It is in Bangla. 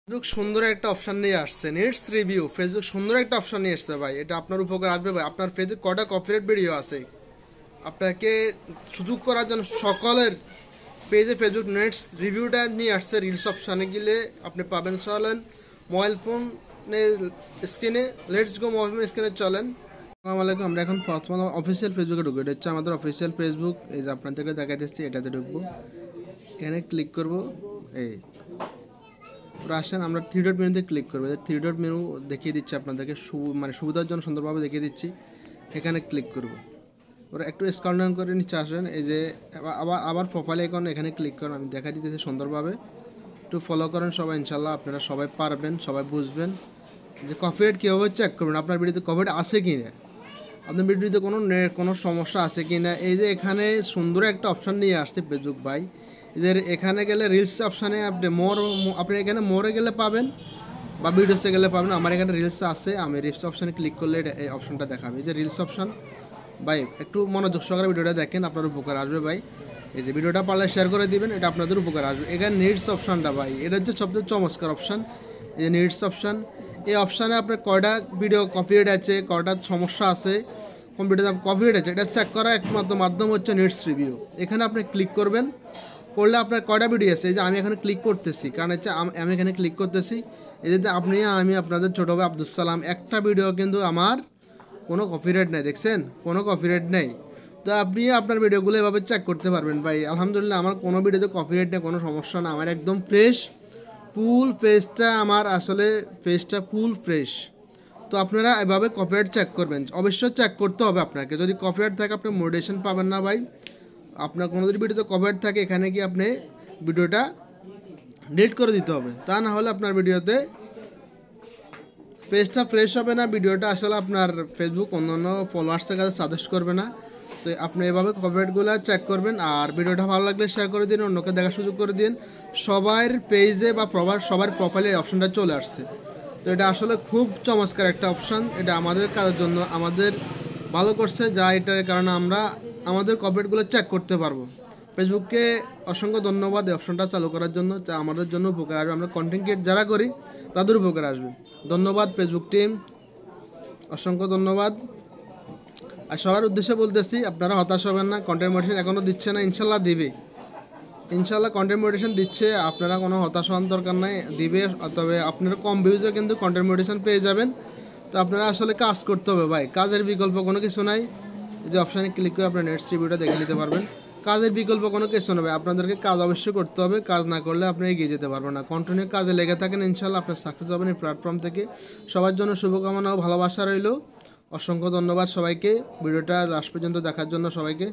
ফেসবুক সুন্দর একটা অপশন নিয়ে আসছে নেটস রিভিউ। ফেসবুক সুন্দর একটা অপশন নিয়ে আসছে ভাই, এটা আপনার উপকার আসবে ভাই। আপনার ফেসবুক কটা কপিরাইট ভিডিও আছে, আপনাকে সুযোগ করার জন্য সকলের পেজে ফেসবুক নেটস রিভিউটা নিয়ে আসছে। রিলস অপশানে গেলে আপনি পাবেন। চলেন মোবাইল ফোন স্ক্রিনে, লেটস গো মোবাইল ফোন স্ক্রিনে চলেন। আসসালামু আলাইকুম। আমরা এখন প্রথমে অফিসিয়াল ফেসবুকে ঢুকবো। এটা হচ্ছে আমাদের অফিসিয়াল ফেসবুক। এই যে আপনাদেরকে দেখা দিচ্ছি, এটাতে ঢুকবো, এখানে ক্লিক করব। এই আসেন আমরা থ্রি ডট মেনুতে ক্লিক করবো। থ্রি ডট মেনু দেখিয়ে দিচ্ছি আপনাদেরকে, সুবিধার জন্য সুন্দরভাবে দেখিয়ে দিচ্ছি। এখানে ক্লিক করব, ওরা একটু স্ক্রল ডাউন করে নিচে আসেন। এই যে আবার প্রোফাইল আইকন, এখানে ক্লিক করেন। আমি দেখা দিতেছি সুন্দরভাবে, একটু ফলো করেন সবাই, ইনশাল্লাহ আপনারা সবাই পারবেন, সবাই বুঝবেন যে কপিরাইট কীভাবে চেক করবেন, আপনার ভিডিওতে কপিরাইট আছে কি না, আপনার ভিডিওতে কোনো সমস্যা আছে কি না। এই যে এখানে সুন্দর একটা অপশান নিয়ে আসছে ফেসবুক ভাই। এদের এখানে গেলে রিলস অপশানে আপনি এখানে মোরে গেলে পাবেন, বা ভিডিওসে গেলে পাবেন। আমার এখানে রিলস আছে, আমি রিলস অপশানে ক্লিক করলে এই অপশানটা দেখাবে। এই যে রিলস অপশান ভাই, একটু মনোযোগ সহকারে ভিডিওটা দেখেন, আপনার উপকার আসবে ভাই। এই যে ভিডিওটা পারলে শেয়ার করে দিবেন, এটা আপনাদের উপকার আসবে। এখানে নিডস অপশানটা ভাই, এটা হচ্ছে সবচেয়ে চমৎকার অপশান। এই যে নিডস অপশান, এই অপশানে আপনার কয়টা ভিডিও কপিরাইট আছে, কয়টা সমস্যা আছে, কোন ভিডিওতে কপিরাইট আছে, এটা চেক করার একমাত্র মাধ্যম হচ্ছে নেটস রিভিউ। এখানে আপনি ক্লিক করবেন, করলে আপনার কয়টা ভিডিও আছে। এই যে আমি এখানে ক্লিক করতেছি, কারণ হচ্ছে আমি এখানে ক্লিক করতেছি। এই যে আমি আপনাদের ছোটো ভাই আব্দুল সালাম, একটা ভিডিও কিন্তু আমার কোনো কপিরাইট নেই, দেখছেন কোনো কপিরাইট নেই। তো আপনি আপনার ভিডিওগুলো এভাবে চেক করতে পারবেন ভাই। আলহামদুলিল্লাহ আমার কোনো ভিডিওতে কপিরাইট নেই, কোনো সমস্যা না, আমার একদম ফ্রেশ ফুল পেজটা, আমার আসলে পেজটা ফুল ফ্রেশ। তো আপনারা এভাবে কপিরাইট চেক করবেন, অবশ্যই চেক করতে হবে আপনাকে। যদি কপিরাইট থাকে আপনি মোটিভেশন পাবেন না ভাই। আপনার কোনো যদি ভিডিওতে কপিরাইট থাকে, এখানে কি আপনি ভিডিওটা ডিলিট করে দিতে হবে, তা না হলে আপনার ভিডিওতে পেজটা ফ্রেশ হবে না, ভিডিওটা আসলে আপনার ফেসবুক অন্যান্য ফলোয়ার্সের কাছে সাজেস্ট করবে না। তো আপনি এভাবে কপিরাইটগুলো চেক করবেন। আর ভিডিওটা ভালো লাগলে শেয়ার করে দিন, অন্যকে দেখার সুযোগ করে দিন। সবার পেজে বা সবার প্রোফাইলে এই অপশনটা চলে আসছে। তো এটা আসলে খুব চমৎকার একটা অপশান, এটা আমাদের কাজের জন্য আমাদের ভালো করছে, যা এটার কারণে আমরা আমাদের কপিরাইটগুলো চেক করতে পারবো। ফেসবুককে অসংখ্য ধন্যবাদ এই অপশনটা চালু করার জন্য, যা আমাদের জন্য উপকার আসবে। আমরা কন্টেন্ট ক্রিয়েট যারা করি তাদের উপকার আসবে। ধন্যবাদ ফেসবুক টিম, অসংখ্য ধন্যবাদ। আর সবার উদ্দেশ্যে বলতেছি, আপনারা হতাশ হবেন না। কন্টেন্ট মোটিভেশন এখনও দিচ্ছে না, ইনশাল্লাহ দিবে, ইনশাল্লাহ কন্টেন্ট মোটিভেশন দিচ্ছে। আপনারা কোনো হতাশ হওয়ার দরকার নাই, দিবে। তবে আপনারা কম ভিউজে কিন্তু কন্টেন্ট মোটিভেশন পেয়ে যাবেন। তো আপনারা আসলে কাজ করতে হবে ভাই, কাজের বিকল্প কোনো কিছু নাই। যে অপশানে ক্লিক করে আপনার নেটস রিভিউটা দেখে নিতে পারবেন। কাজের বিকল্প কোনো কিছু নেই, আপনাদেরকে কাজ অবশ্যই করতে হবে। কাজ না করলে আপনি এগিয়ে যেতে পারবেন না। কন্টিনিউ কাজে লেগে থাকেন, ইনশাল্লাহ আপনার সাকসেস হবেন এই প্ল্যাটফর্ম থেকে। সবার জন্য শুভকামনা ও ভালোবাসা রইল। অসংখ্য ধন্যবাদ সবাইকে ভিডিওটা লাস্ট পর্যন্ত দেখার জন্য সবাইকে।